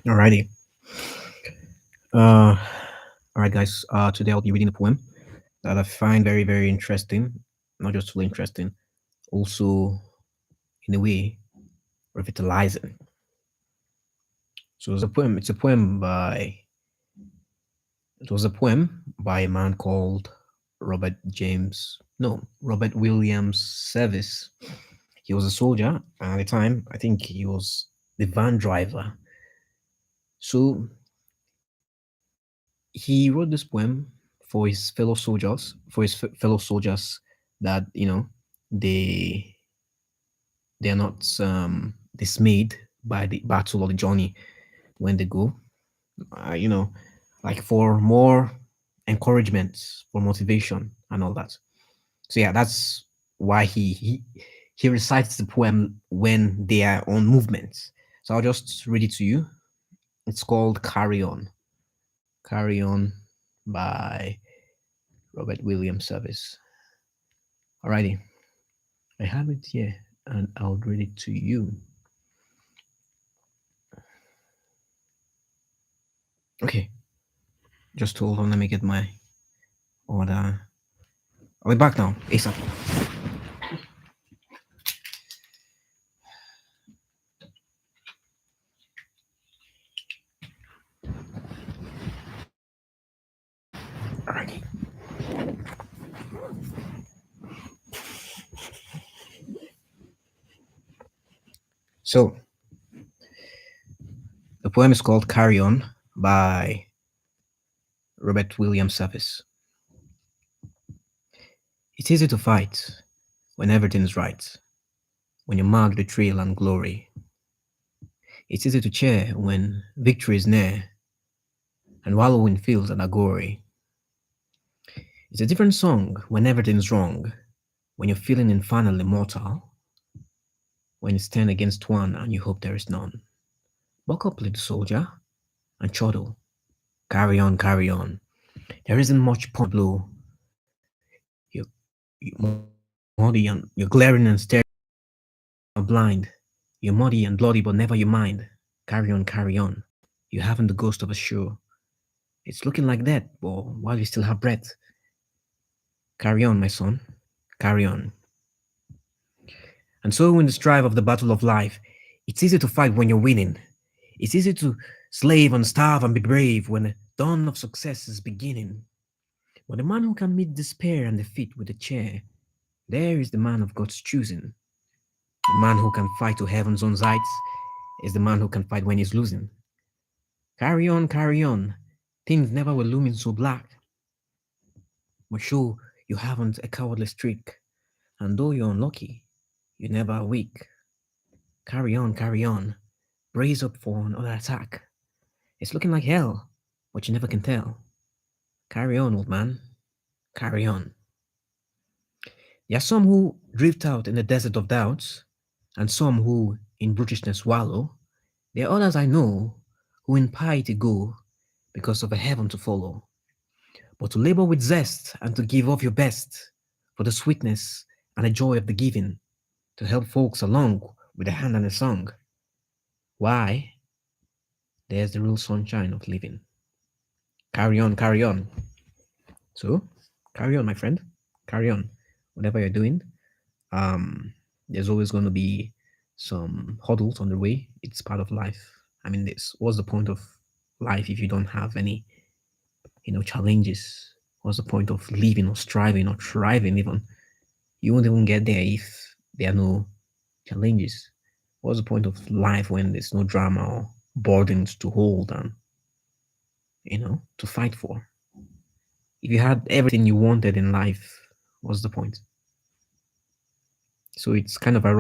Alrighty. Uh, all right, guys. Today I'll be reading a poem that I find very, very interesting. Not just really interesting, also in a way revitalizing. So it's a poem. It was a poem by a man called Robert James. No, Robert Williams Service. He was a soldier and at the time. I think he was the van driver. So he wrote this poem for his fellow soldiers, fellow soldiers that they they are not dismayed by the battle or the journey when they go. You know, like for more encouragement, for motivation, and all that. So yeah, that's why he recites the poem when they are on movement. So I'll just read it to you. It's called "Carry On." Carry On by Robert Williams Service. Alrighty, I have it here and I'll read it to you. Okay, just hold on, let me get my order. I'll be back now, ASAP. Alrighty. So, the poem is called Carry On by Robert Williams Service. It's easy to fight when everything's right, when you mark the trail and glory. It's easy to cheer when victory is near and wallow in fields that are gory. It's a different song when everything's wrong, when you're feeling infernally mortal, when you stand against one and you hope there is none. Buck up, little soldier, and chortle. Carry on, carry on. There isn't much point blow. You're muddy and you're glaring and staring, you're blind. You're muddy and bloody, but never your mind. Carry on, carry on. You haven't the ghost of a show. It's looking like that, but while you still have breath, carry on, my son. Carry on. And so, in the strive of the battle of life, it's easy to fight when you're winning. It's easy to slave and starve and be brave when the dawn of success is beginning. But the man who can meet despair and defeat with a chair, there is the man of God's choosing. The man who can fight to heaven's own heights is the man who can fight when he's losing. Carry on, carry on. Things never were looming so black. But sure, you haven't a cowardly streak. And though you're unlucky, you never are weak. Carry on, carry on. Brace up for another attack. It's looking like hell, but you never can tell. Carry on, old man. Carry on. There are some who drift out in the desert of doubts, and some who in brutishness wallow. There are others I know who in piety go because of a heaven to follow. But to labor with zest and to give of your best for the sweetness and the joy of the giving, to help folks along with a hand and a song. Why? There's the real sunshine of living. Carry on, carry on. So, carry on, my friend. Carry on. Whatever you're doing, there's always going to be some hurdles on the way. It's part of life. I mean, this what's the point of life if you don't have any, challenges? What's the point of living or striving or thriving? Even you won't even get there if there are no challenges. What's the point of life when there's no drama or burdens to hold and to fight for? If you had everything you wanted in life, what's the point? So it's kind of ironic